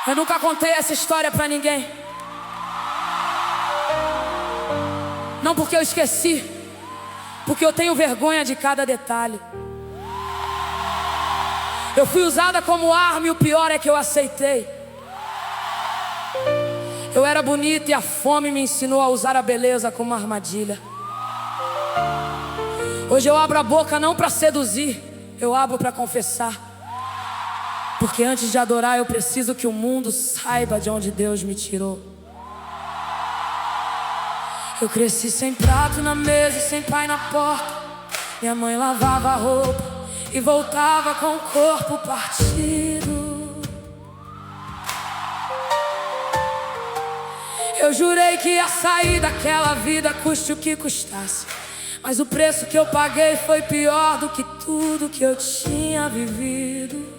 Eu nunca contei essa história pra ninguém. Não porque eu esqueci, porque eu tenho vergonha de cada detalhe. Eu fui usada como arma e o pior é que eu aceitei. Eu era bonita e a fome me ensinou a usar a beleza como armadilha. Hoje eu abro a boca não pra seduzir, eu abro pra confessar. Porque antes de adorar eu preciso que o mundo saiba de onde Deus me tirou. Eu cresci sem prato na mesa e sem pai na porta. Minha mãe lavava a roupa e voltava com o corpo partido. Eu jurei que ia sair daquela vida, custe o que custasse. Mas o preço que eu paguei foi pior do que tudo que eu tinha vivido.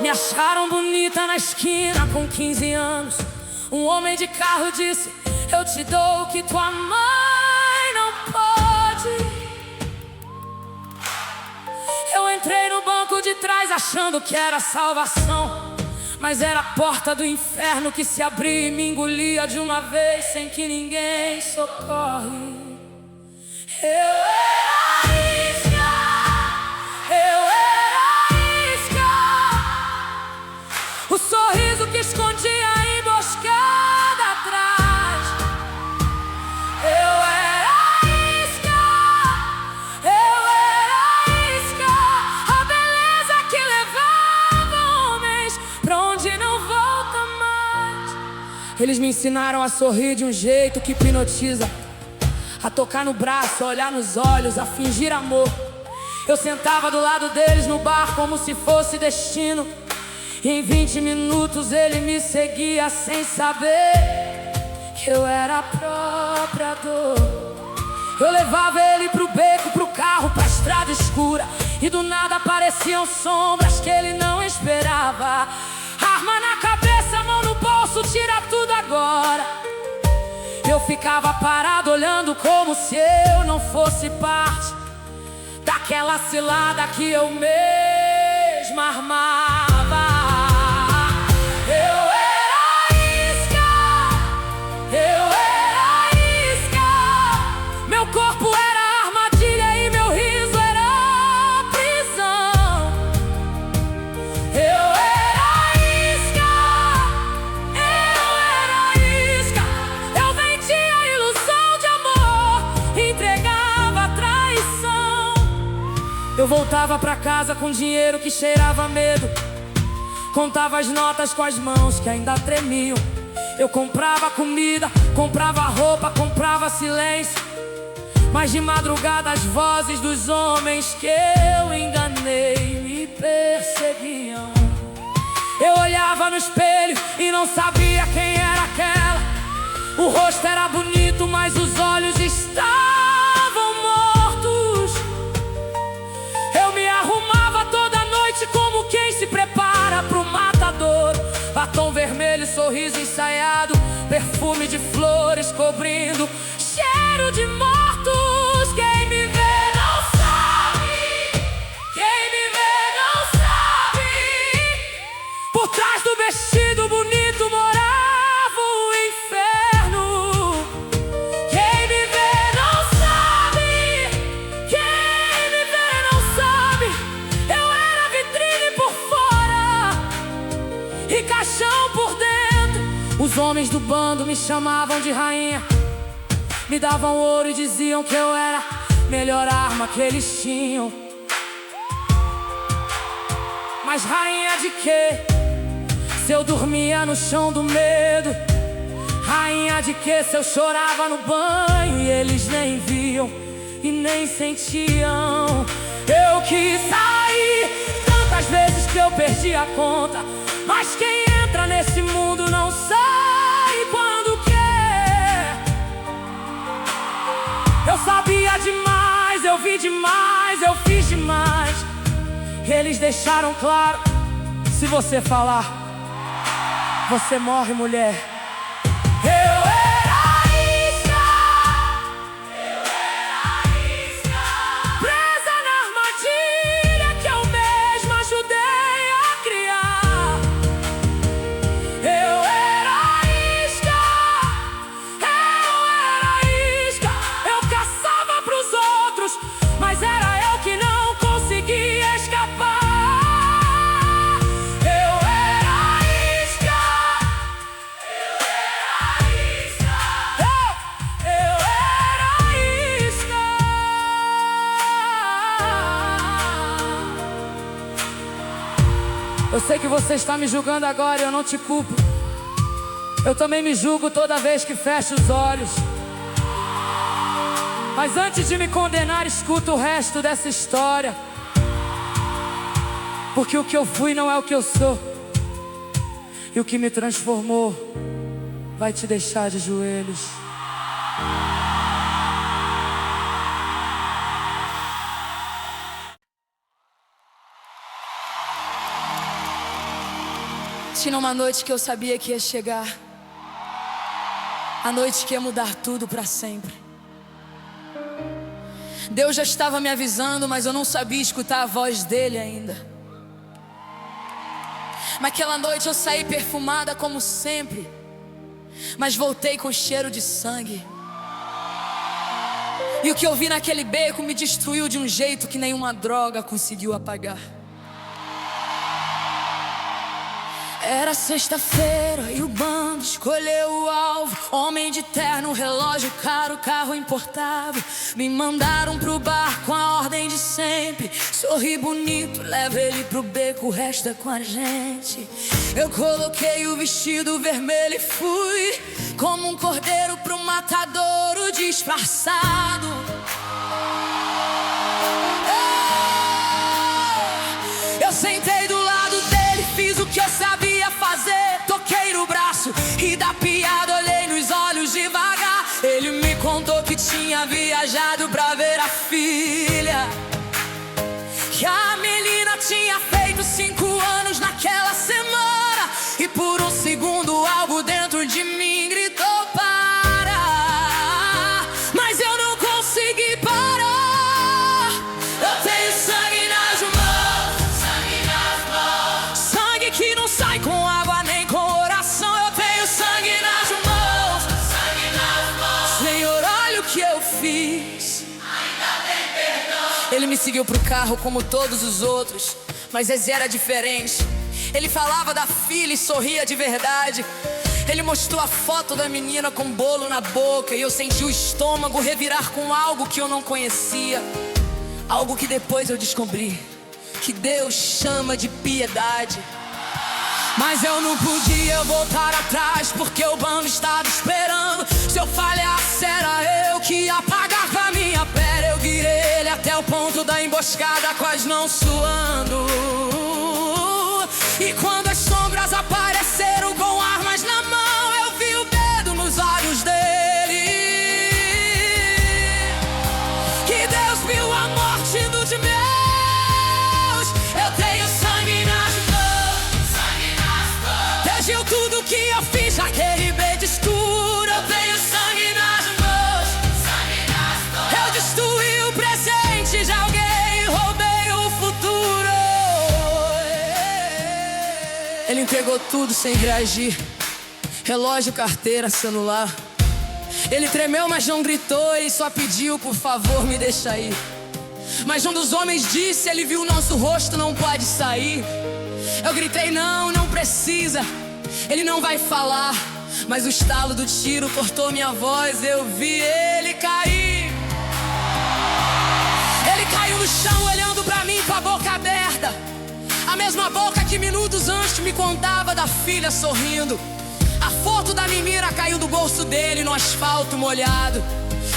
Me acharam bonita na esquina com 15 anos. Um homem de carro disse: eu te dou o que tua mãe não pode. Eu entrei no banco de trás achando que era salvação, mas era a porta do inferno que se abria e me engolia de uma vez sem que ninguém socorre. Eu era isca, eu era isca, o sorriso que escondia a emboscada atrás. Eu era isca, eu era isca, a beleza que levava homens pra onde não volta mais. Eles me ensinaram a sorrir de um jeito que hipnotiza, a tocar no braço, a olhar nos olhos, a fingir amor. Eu sentava do lado deles no bar como se fosse destino, e em 20 minutos ele me seguia sem saber que eu era a própria dor. Eu levava ele pro beco, pro carro, pra estrada escura, e do nada apareciam sombras que ele não esperava. Arma na cabeça, mão no bolso, tira tudo agora. Eu ficava parado olhando como se eu não fosse parte daquela cilada que eu mesma armava. Eu era isca, eu era isca, meu corpo era armadilha e meu riso era prisão. Eu era isca, eu vendia a ilusão de amor, entregava a traição. Eu voltava pra casa com dinheiro que cheirava medo, contava as notas com as mãos que ainda tremiam. Eu comprava comida, comprava roupa, comprava silêncio, mas de madrugada as vozes dos homens que eu enganei me perseguiam. Eu olhava no espelho e não sabia quem era aquela. O rosto era bonito, mas os olhos estavam mortos. Eu me arrumava toda noite como quem se prepara pro matador. Batom vermelho, sorriso ensaiado, perfume de flores cobrindo, cheiro de mortos. Quem me vê não sabe, quem me vê não sabe. Por trás do vestido bonito morava o inferno. Quem me vê não sabe, quem me vê não sabe. Eu era vitrine por fora e caixão por dentro. Os homens do bando me chamavam de rainha, me davam ouro e diziam que eu era a melhor arma que eles tinham. Mas rainha de quê, se eu dormia no chão do medo? Rainha de quê, se eu chorava no banho e eles nem viam e nem sentiam? Eu quis sair tantas vezes que eu perdi a conta, mas quem entra nesse mundo não sai quando quer. Eu sabia demais, eu vi demais, eu fiz demais. Eles deixaram claro: se você falar, você morre, mulher. Eu era isca, eu era isca, presa na armadilha que eu mesmo ajudei a criar. Eu sei que você está me julgando agora e eu não te culpo. Eu também me julgo toda vez que fecho os olhos. Mas antes de me condenar, escuta o resto dessa história. Porque o que eu fui não é o que eu sou. E o que me transformou vai te deixar de joelhos. Tinha uma noite que eu sabia que ia chegar. A noite que ia mudar tudo pra sempre. Deus já estava me avisando, mas eu não sabia escutar a voz dele ainda. Naquela noite eu saí perfumada como sempre, mas voltei com cheiro de sangue. E o que eu vi naquele beco me destruiu de um jeito que nenhuma droga conseguiu apagar. Era sexta-feira e o bando escolheu o alvo. Homem de terno, relógio caro, carro importável. Me mandaram pro bar com a ordem de sempre: sorri bonito, leva ele pro beco, o resto é com a gente. Eu coloquei o vestido vermelho e fui como um cordeiro pro matadouro disfarçado. Eu sentei do lado dele, fiz o que eu sabia fazer. Toquei no braço e da piada olhei nos olhos devagar. Ele me contou que tinha viajado pra ver a filha, que a menina tinha feito 5 anos naquela semana. E por um segundo algo dentro de mim gritou para, mas eu não consegui parar. Eu tenho sangue nas mãos, sangue nas mãos, sangue que não sai com água nem com oração. Eu tenho sangue nas mãos, sangue nas mãos. Senhor, olha o que eu fiz, ainda tem perdão. Ele me seguiu pro carro como todos os outros, mas esse era diferente. Ele falava da filha e sorria de verdade. Ele mostrou a foto da menina com bolo na boca, e eu senti o estômago revirar com algo que eu não conhecia. Algo que depois eu descobri que Deus chama de piedade. Mas eu não podia voltar atrás, porque o bando estava esperando. Se eu falhasse era eu que ia pagar com a minha pele. Eu virei ele até o ponto da emboscada, quase não suando. E quando as sombras apareceram com armas na mão, eu vi o medo nos olhos dele. Que Deus viu a morte dos meus. Eu tenho sangue nas mãos, sangue nas mãos. Deus viu tudo que eu fiz naquele beijo escuro. Eu tenho sangue nas mãos, sangue nas mãos. Eu destruí o presente de alguém, roubei o futuro. Ele entregou tudo sem reagir: relógio, carteira, celular. Ele tremeu, mas não gritou, ele só pediu: por favor, me deixa ir. Mas um dos homens disse: ele viu o nosso rosto, não pode sair. Eu gritei: não, não precisa. Ele não vai falar. Mas o estalo do tiro cortou minha voz, eu vi ele cair. Ele caiu no chão olhando pra mim com a boca aberta, a mesma boca que minutos antes me contava da filha sorrindo. A foto da menina caiu do bolso dele no asfalto molhado.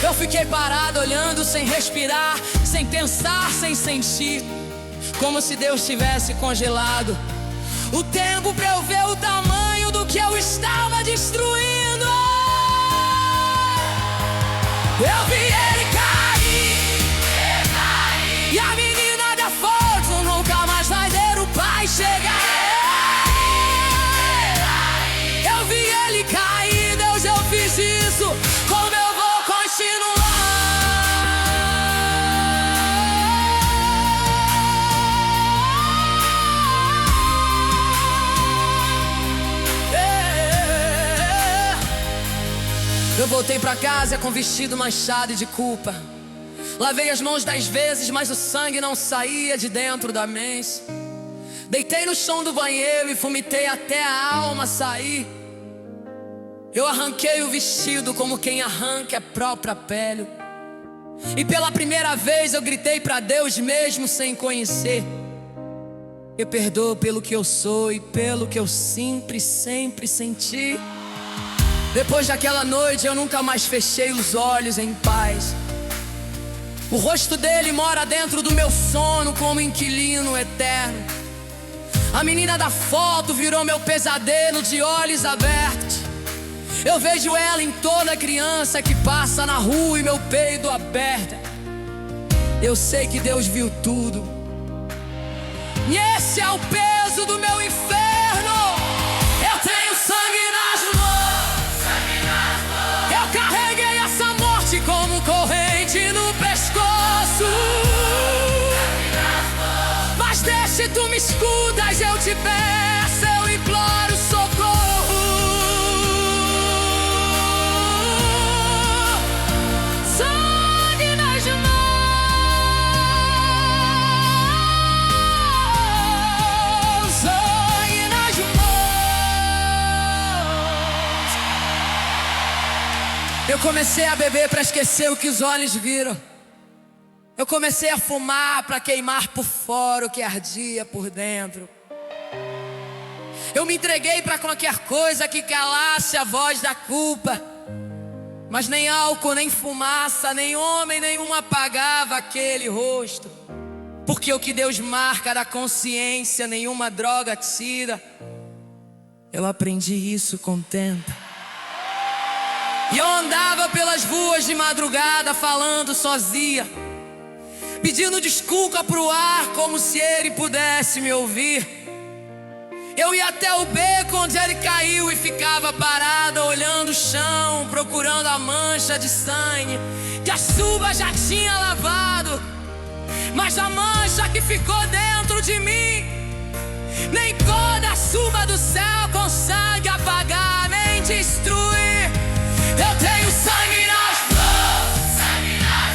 Eu fiquei parado olhando sem respirar, sem pensar, sem sentir, como se Deus tivesse congelado o tempo pra eu ver o tamanho do que eu estava destruindo. Eu vi ele cair, e a menina da foto nunca mais vai ver o pai chegar. Eu vi ele cair, Deus, eu fiz isso, como eu vou continuar? Eu voltei pra casa com o vestido manchado de culpa. Lavei as mãos 10 vezes, mas o sangue não saía de dentro da mente. Deitei no chão do banheiro e vomitei até a alma sair. Eu arranquei o vestido como quem arranca a própria pele. E pela primeira vez eu gritei pra Deus mesmo sem conhecer. Eu perdoo pelo que eu sou e pelo que eu sempre senti. Depois daquela noite eu nunca mais fechei os olhos em paz. O rosto dele mora dentro do meu sono como inquilino eterno. A menina da foto virou meu pesadelo de olhos abertos. Eu vejo ela em toda criança que passa na rua e meu peito aberto. Eu sei que Deus viu tudo. E esse é o peso do meu inferno. Eu tenho sangue nas mãos. Eu carreguei essa morte como corrente no pescoço. Mas deixe tu me escutas, eu te peço, eu imploro socorro. Sangue nas mãos. Eu comecei a beber para esquecer o que os olhos viram. Eu comecei a fumar para queimar por fora o que ardia por dentro. Eu me entreguei para qualquer coisa que calasse a voz da culpa. Mas nem álcool, nem fumaça, nem homem nenhum apagava aquele rosto. Porque o que Deus marca da consciência nenhuma droga tira. Eu aprendi isso com o tempo. E eu andava pelas ruas de madrugada falando sozinha, pedindo desculpa pro ar como se ele pudesse me ouvir. Eu ia até o beco onde ele caiu e ficava parada olhando o chão, procurando a mancha de sangue que a chuva já tinha lavado. Mas a mancha que ficou dentro de mim nem toda a chuva do céu consegue apagar nem destruir. Eu tenho sangue nas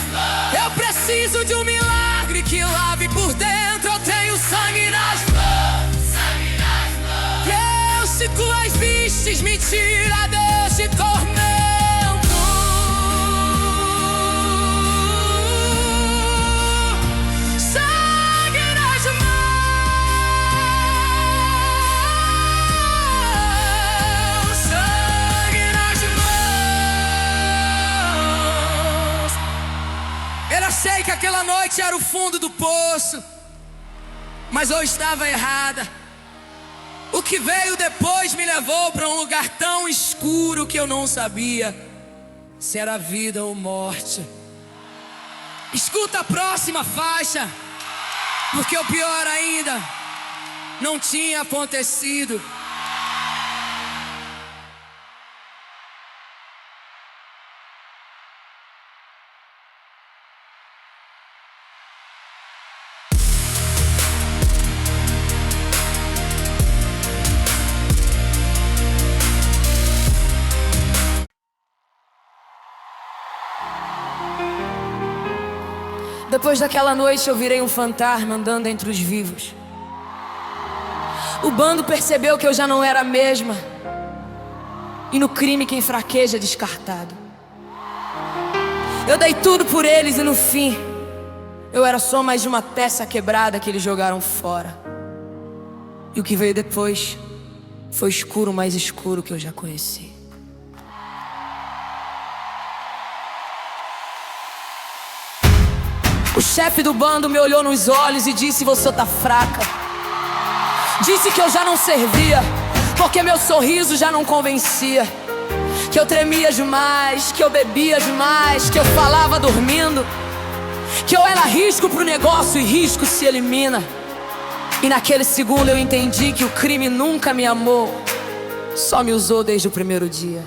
mãos. Eu preciso de um milagre que lave por dentro. Eu tenho sangue nas mãos. Deus, se tuas vestes me tira deste tormento. Sangue nas mãos. Sangue nas mãos. Eu sei que aquela noite era o fundo do poço, mas eu estava errada. O que veio depois me levou para um lugar tão escuro que eu não sabia se era vida ou morte. Escuta a próxima faixa, porque o pior ainda não tinha acontecido. Depois daquela noite eu virei um fantasma andando entre os vivos. O bando percebeu que eu já não era a mesma, e no crime quem fraqueja é descartado. Eu dei tudo por eles e no fim eu era só mais uma peça quebrada que eles jogaram fora. E o que veio depois foi o escuro mais escuro que eu já conheci. O chefe do bando me olhou nos olhos e disse: você tá fraca. Disse que eu já não servia, porque meu sorriso já não convencia. Que eu tremia demais, que eu bebia demais, que eu falava dormindo, que eu era risco pro negócio e risco se elimina. E naquele segundo eu entendi que o crime nunca me amou, só me usou desde o primeiro dia.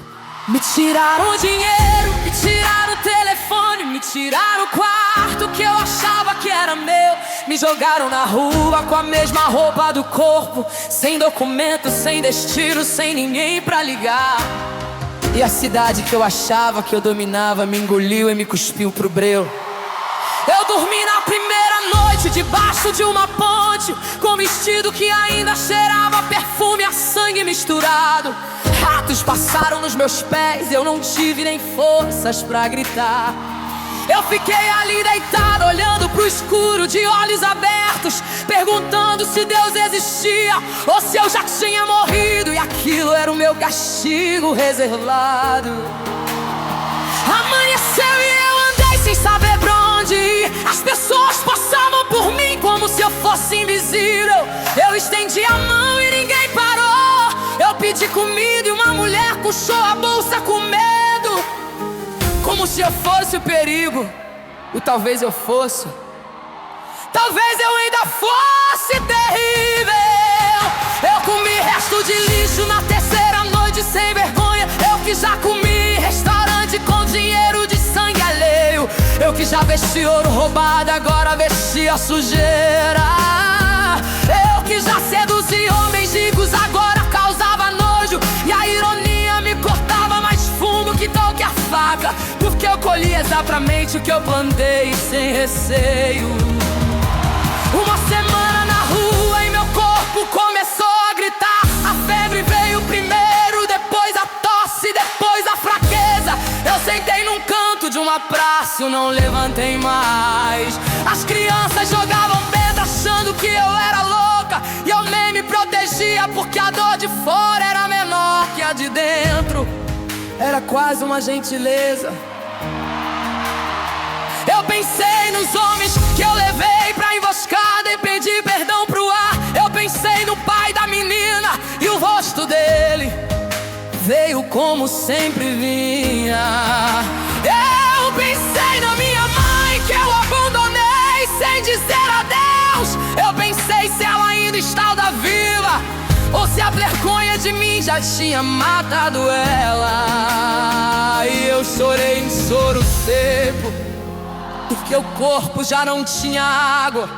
Me tiraram o dinheiro, me tiraram o telefone, me tiraram o quarto que eu achava que era meu. Me jogaram na rua com a mesma roupa do corpo, sem documento, sem destino, sem ninguém pra ligar. E a cidade que eu achava que eu dominava me engoliu e me cuspiu pro breu. Eu dormi na primeira noite debaixo de uma ponte, com um vestido que ainda cheirava perfume a sangue misturado. Ratos passaram nos meus pés, eu não tive nem forças pra gritar. Eu fiquei ali deitado, olhando pro escuro de olhos abertos, perguntando se se Deus existia ou se eu já tinha morrido e aquilo era o meu castigo reservado. Amanheceu e eu andei sem saber pra onde ir. As pessoas passavam por mim como se eu fosse invisível. Eu estendi a mão e ninguém parou. Eu pedi comida e uma mulher puxou a bolsa com medo, como se eu fosse o perigo. Ou talvez eu fosse. Talvez eu ainda fosse terrível. Eu comi resto de lixo na terceira noite sem vergonha. Eu que já comi restaurante com dinheiro de sangue alheio. Eu que já vesti ouro roubado, agora vesti a sujeira. Eu que já seduzi homens ricos, agora causava nojo. E a ironia me cortava mais fundo que toque a faca, porque eu colhi exatamente o que eu plantei sem receio. Uma semana na rua e meu corpo começou a gritar. A febre veio primeiro, depois a tosse, depois a fraqueza. Eu sentei num canto de uma praça e não levantei mais. As crianças jogavam pedra achando que eu era louca, e eu nem me protegia porque a dor de fora era menor que a de dentro. Era quase uma gentileza. Eu pensei nos homens que eu levei pra emboscada e pedi perdão pro ar. Eu pensei no pai da menina e o rosto dele veio como sempre vinha. Eu pensei na minha mãe que eu abandonei sem dizer adeus. Eu pensei se ela ainda estava viva ou se a vergonha de mim já tinha matado ela. E eu chorei em soro seco, porque o corpo já não tinha água,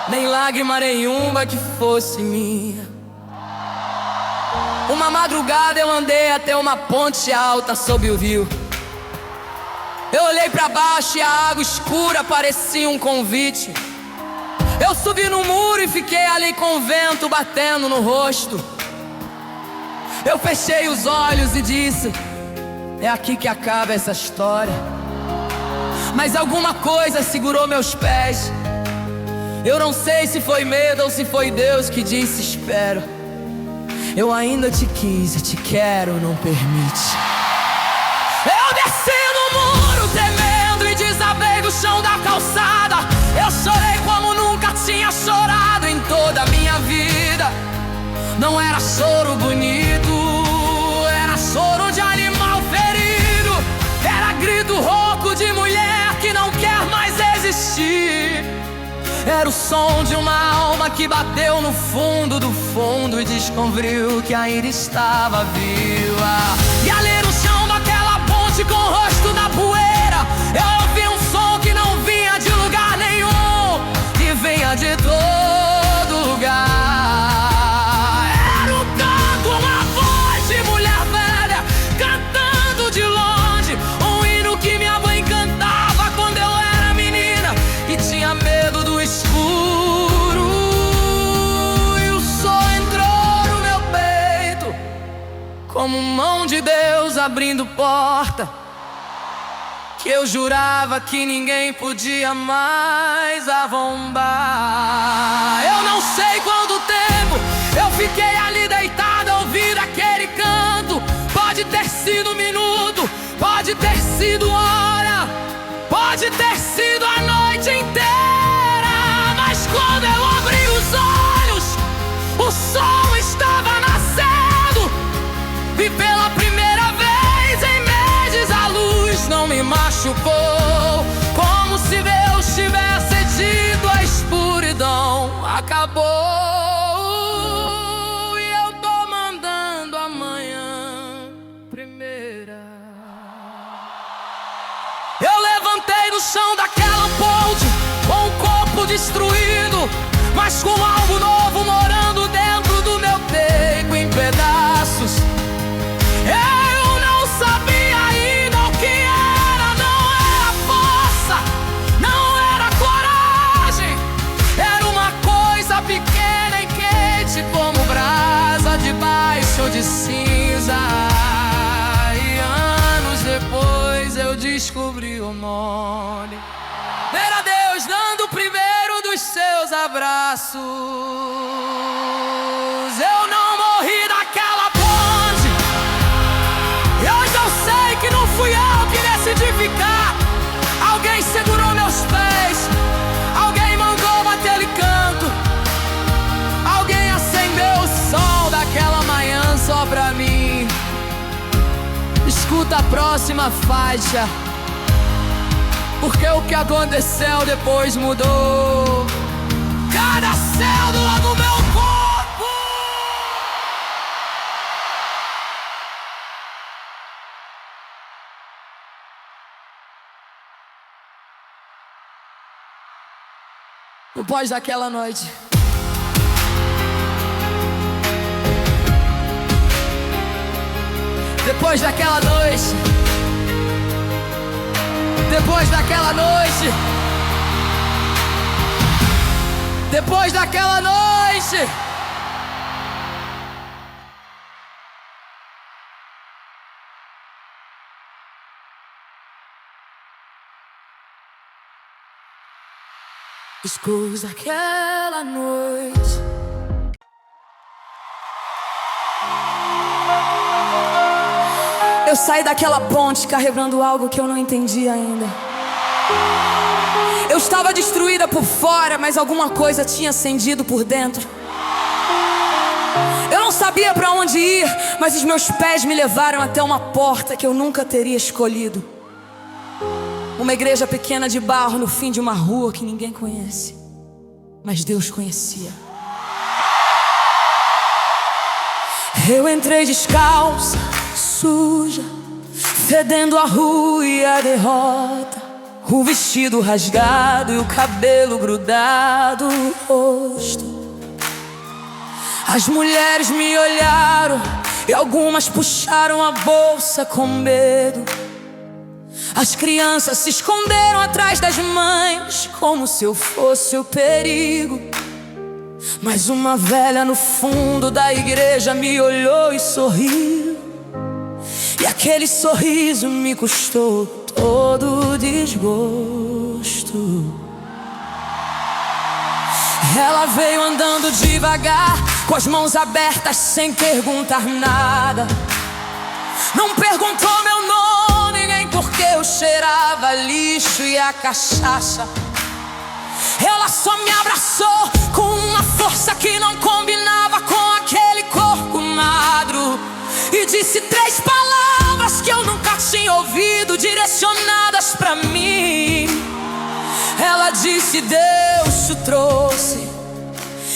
nem lágrima nenhuma que fosse minha. Uma madrugada eu andei até uma ponte alta sob o rio. Eu olhei pra baixo e a água escura parecia um convite. Eu subi no muro e fiquei ali com o vento batendo no rosto. Eu fechei os olhos e disse: é aqui que acaba essa história. Mas alguma coisa segurou meus pés. Eu não sei se foi medo ou se foi Deus que disse: espera. Eu ainda te quis e te quero, não permite. Eu desci no muro tremendo e desabei do chão da calçada. Eu chorei como nunca tinha chorado em toda a minha vida. Não era choro bonito, era choro de animal ferido. Era grito rouco de mulher que não quer mais existir. Era o som de uma alma que bateu no fundo do fundo e descobriu que ainda estava viva. E ali no chão daquela ponte com o rosto na poeira, eu ouvi um som que não vinha de lugar nenhum, que vinha de todo lugar. Era um canto, uma voz de mulher velha cantando de longe, um hino que minha mãe cantava quando eu era menina e tinha medo do escuro. E o sol entrou no meu peito como mão de Deus abrindo porta, que eu jurava que ninguém podia mais arrombar. Eu não sei quanto tempo eu fiquei ali deitada ouvindo aquele canto. Pode ter sido minuto, pode ter sido hora, pode ter sido a noite inteira. Mas quando eu abri os olhos, o sol estava nascendo. E pela primeira vez em meses a luz não me machucou, como se Deus tivesse dito: a escuridão acabou. E eu tô mandando amanhã primeira. Eu levantei do chão daquela ponte com o corpo destruído, mas com algo novo morando dentro do meu peito em pedaços. Eu não sabia ainda o que era, não era força, não era coragem. Era uma coisa pequena e quente como brasa debaixo de cinza. E anos depois eu descobri o nome. Era Deus dando o primeiro dos seus abraços. Eu não morri naquela ponte, e hoje eu sei que não fui eu que decidi ficar. Alguém segurou meus pés, alguém mandou bater canto, alguém acendeu o sol daquela manhã só pra mim. Escuta a próxima faixa, porque o que aconteceu depois mudou cada célula do meu corpo. Depois daquela noite, depois daquela noite, depois daquela noite, depois daquela noite, depois daquela noite, eu saí daquela ponte carregando algo que eu não entendi ainda. Eu estava destruída por fora, mas alguma coisa tinha acendido por dentro. Eu não sabia para onde ir, mas os meus pés me levaram até uma porta que eu nunca teria escolhido. Uma igreja pequena de barro no fim de uma rua que ninguém conhece, mas Deus conhecia. Eu entrei descalça, suja, fedendo a rua e a derrota, o vestido rasgado e o cabelo grudado no rosto. As mulheres me olharam e algumas puxaram a bolsa com medo. As crianças se esconderam atrás das mães como se eu fosse o perigo. Mas uma velha no fundo da igreja me olhou e sorriu, e aquele sorriso me custou todo o desgosto. Ela veio andando devagar, com as mãos abertas sem perguntar nada. Não perguntou meu nome, nem porque eu cheirava lixo e a cachaça. Ela só me abraçou com uma força que não combinava com aquele corpo magro, e disse 3 palavras que eu nunca tinha ouvido, direcionadas pra mim. Ela disse: Deus te trouxe.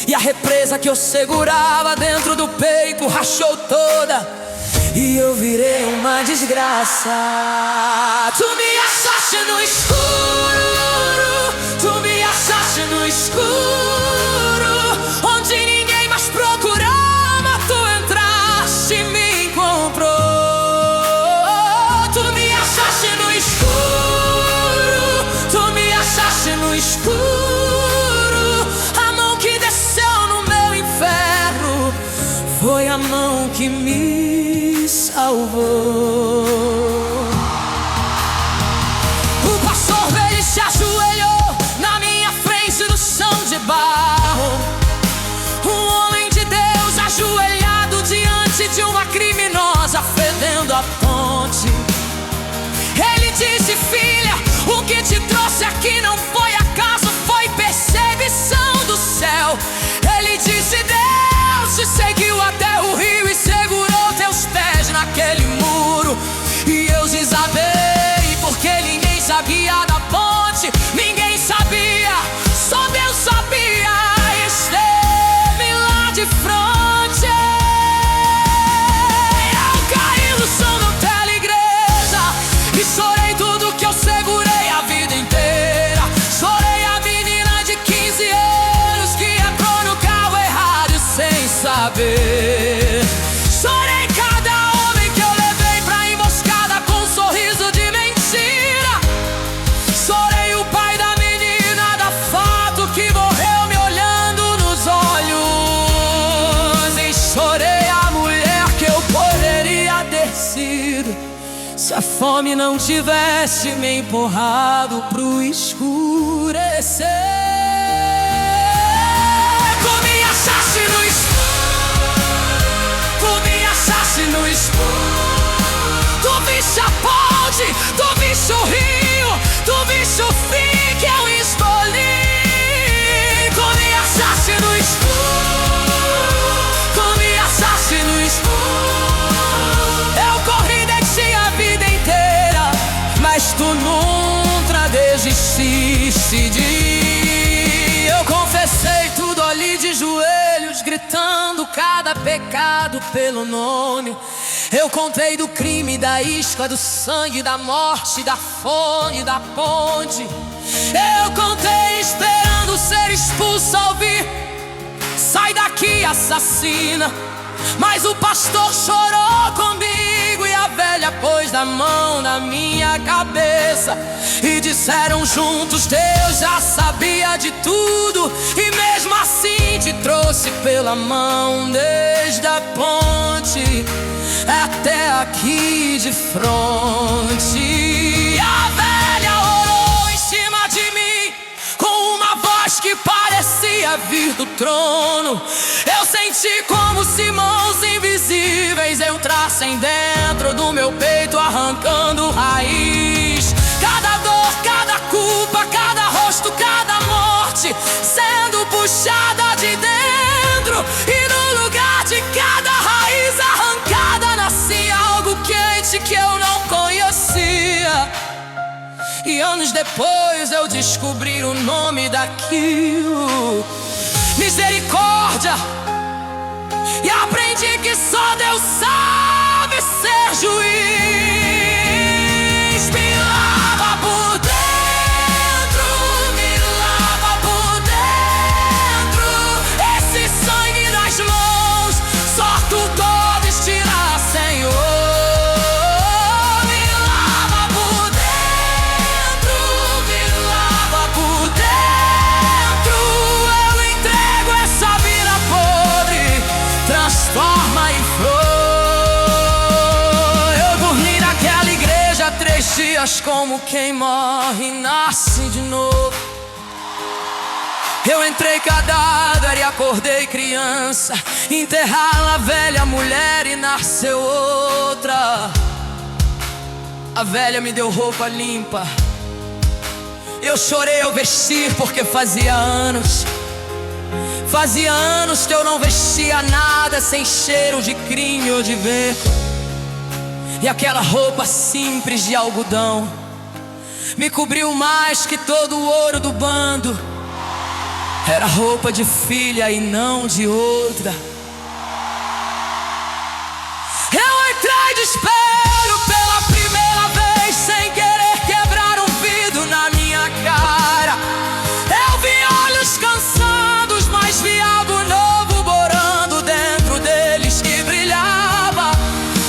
E a represa que eu segurava dentro do peito rachou toda, e eu virei uma desgraça. Tu me achaste no escuro, tu me achaste no escuro, onde ninguém mais procurava, tu entraste e me encontrou. Tu me achaste no escuro, tu me achaste no escuro. A mão que desceu no meu inferno foi a mão que me salvou. O pastor veio e se ajoelhou na minha frente no chão de barro. Um homem de Deus ajoelhado diante de uma criminosa fedendo a ponte. Ele disse: filha, o que te trouxe aqui não foi acaso, foi perseguição do céu. Ele disse: Deus te seguiu até o rio e segurou teus pés naquele muro. E eu desabei, porque ninguém sabia da ponte, ninguém sabia, só Deus sabia. Esteve lá de frente. Eu caí no chão da teleigreja e chorei tudo que eu segurei a vida inteira. Chorei a menina de 15 anos que entrou no carro errado sem saber. Chorei cada homem que eu levei pra emboscada com um sorriso de mentira. Chorei o pai da menina da foto que morreu me olhando nos olhos. E chorei a mulher que eu poderia ter sido se a fome não tivesse me empurrado pro escurecer. morte, do bicho rio, do bicho fim que eu escolhi. Como achaste no escuro, como achaste no escuro. Eu corri de ti a vida inteira, mas tu nunca desististe de mim. Eu confessei tudo ali de joelhos, gritando cada pecado pelo nome. Eu contei do crime, da isca, do sangue, da morte, da fome, da ponte. Eu contei esperando ser expulso ao ouvir: sai daqui, assassina. Mas o pastor chorou comigo e a velha pôs a mão na minha cabeça. E disseram juntos: Deus já sabia de tudo, e mesmo assim te trouxe pela mão desde a ponte até aqui de fronte. E a velha orou em cima de mim com uma voz que parecia vir do trono. Eu senti como se mãos invisíveis entrassem dentro do meu peito, arrancando raiz. Cada dor, cada culpa, cada rosto, cada morte sendo puxada de dentro. E no lugar de cada raiz arrancada nascia algo quente que eu não conhecia. E anos depois eu descobri o nome daquilo: misericórdia. E aprendi que só Deus sabe ser juiz. Me lava por dentro, me lava por dentro. Esse sangue nas mãos só tu podes tirar, Senhor. Me lava por dentro, me lava por dentro. Eu entrego essa vida podre, transforma em flor. Eu dormi naquela igreja 3 dias como quem morre e nasce de novo. Eu entrei cadáver e acordei criança, enterrar a velha mulher e nasceu outra. A velha me deu roupa limpa, eu chorei ao vestir porque fazia anos que eu não vestia nada sem cheiro de crime ou de beco. E aquela roupa simples de algodão me cobriu mais que todo o ouro do bando. Era roupa de filha e não de outra. Eu entrei de espelho pela primeira vez, sem querer quebrar um vidro na minha cara. Eu vi olhos cansados, mas vi algo novo morando dentro deles que brilhava.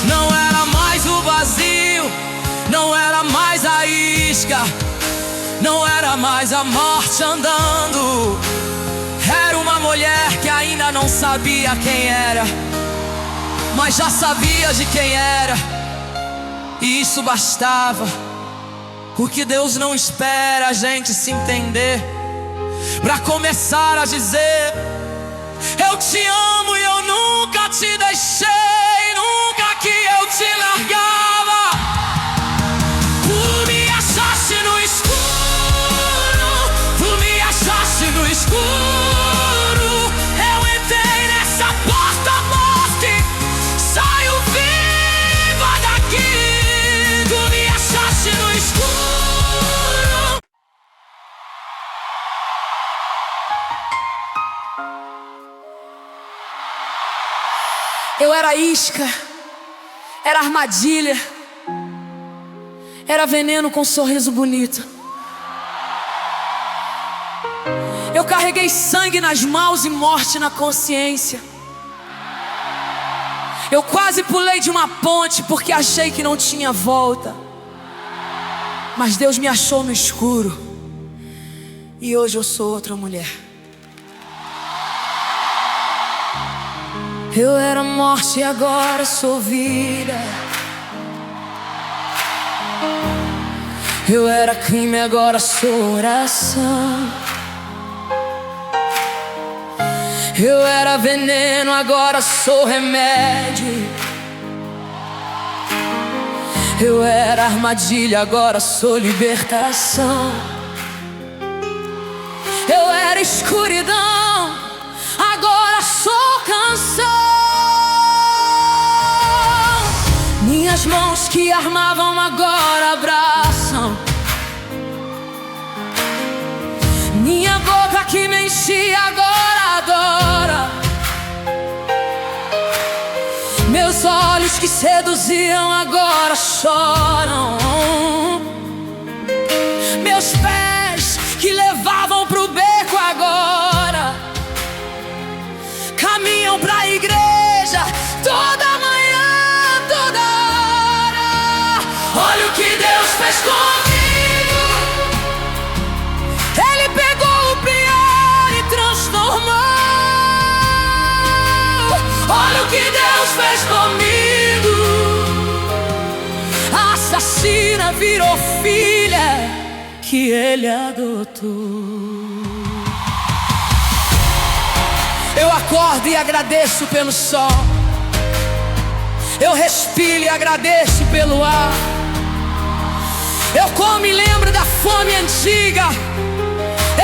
Não era mais o vazio, não era mais a isca, não era mais a morte andando. Era uma mulher que ainda não sabia quem era, mas já sabia de quem era. E isso bastava, porque Deus não espera a gente se entender pra começar a dizer: eu te amo e eu nunca te deixei, nunca que eu te largava. Tu me achaste no escuro, tu me achaste no escuro. Eu entrei nessa porta morte, saio viva daqui. Tu me achaste no escuro. Eu era isca, era armadilha, era veneno com um sorriso bonito. Eu carreguei sangue nas mãos e morte na consciência. Eu quase pulei de uma ponte porque achei que não tinha volta. Mas Deus me achou no escuro, e hoje eu sou outra mulher. Eu era morte e agora sou vida. Eu era crime, agora sou oração. Eu era veneno, agora sou remédio. Eu era armadilha, agora sou libertação. Eu era escuridão, agora sou canção. Minhas mãos que armavam agora abraçam. Minha boca que me enchia agora adora. Meus olhos que seduziam agora choram. Meus pés que levavam pro beco agora caminham pra igreja toda manhã, toda hora. Olha o que Deus fez comigo. Ele pegou o pior e transformou. Olha o que Deus fez comigo. A assassina virou filha que Ele adotou. Eu acordo e agradeço pelo sol. Eu respiro e agradeço pelo ar. Eu como e lembro da fome antiga.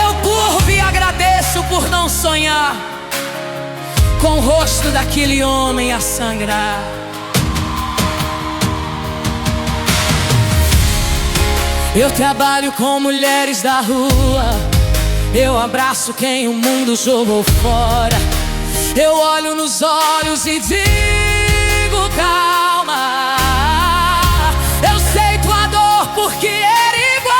Eu curvo e agradeço por não sonhar com o rosto daquele homem a sangrar. Eu trabalho com mulheres da rua. Eu abraço quem o mundo jogou fora. Eu olho nos olhos e digo calma. Eu sei tua dor porque era igual.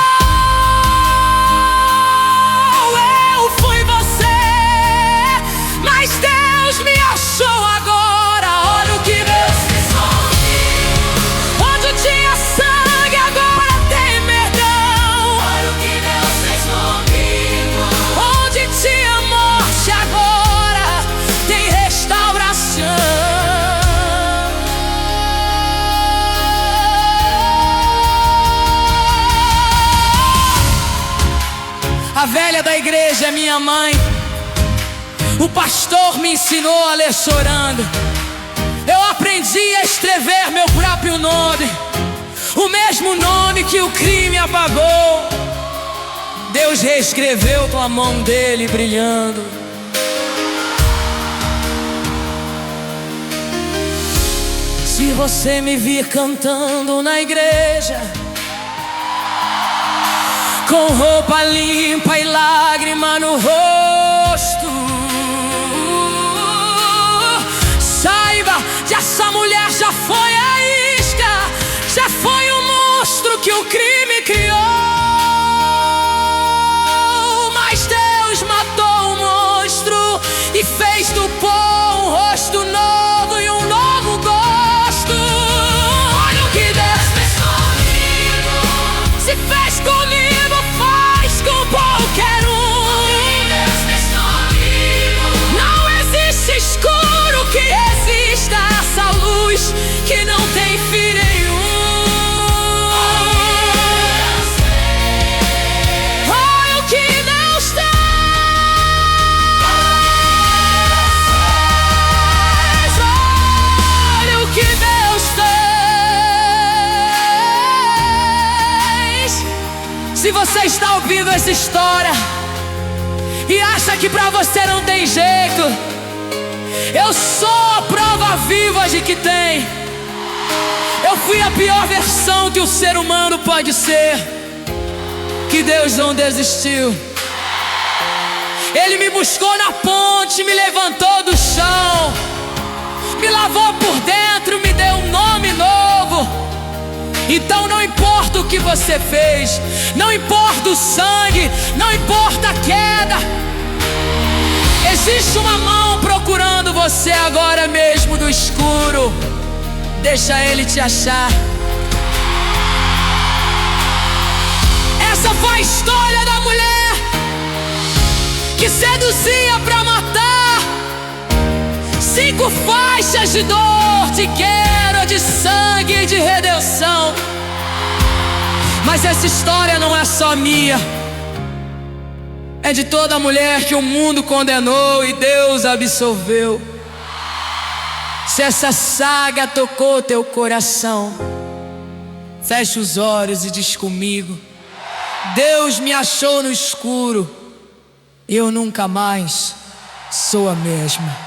Eu fui você, mas Deus me achou agora. Olha o que Deus fez comigo. Onde tinha sangue agora tem perdão. Olha o que Deus fez comigo. Onde tinha morte agora tem restauração. A velha da igreja é minha mãe. O pastor me ensinou a ler chorando. Eu aprendi a escrever meu próprio nome, o mesmo nome que o crime apagou. Deus reescreveu com a mão dele brilhando. Se você me vir cantando na igreja, com roupa limpa e lágrima no rosto, saiba que essa mulher já foi a isca, já foi o monstro que o crime criou. Mas Deus matou o monstro e fez do pó um rosto novo e um novo gosto. Olha o que Deus fez comigo. Se fez comigo, faz com qualquer um. Deus fez comigo. Não existe escuro que resista a essa luz que não tem fim nenhum. Olha o que Deus fez. Olha o que Deus fez. Se você está ouvindo essa história e acha que pra você não tem jeito, eu sou a prova viva de que tem. Eu fui a pior versão que o ser humano pode ser. Que Deus não desistiu. Ele me buscou na ponte, me levantou do chão, me lavou por dentro, me deu um nome novo. Então não importa o que você fez, não importa o sangue, não importa a queda, existe uma mão procurando você agora mesmo no escuro. Deixa Ele te achar. Essa foi a história da mulher que seduzia pra matar. 5 faixas de dor, de guerra, de sangue e de redenção. Mas essa história não é só minha, é de toda mulher que o mundo condenou e Deus absolveu. Se essa saga tocou teu coração, Fecha os olhos e diz comigo: Deus me achou no escuro, eu nunca mais sou a mesma.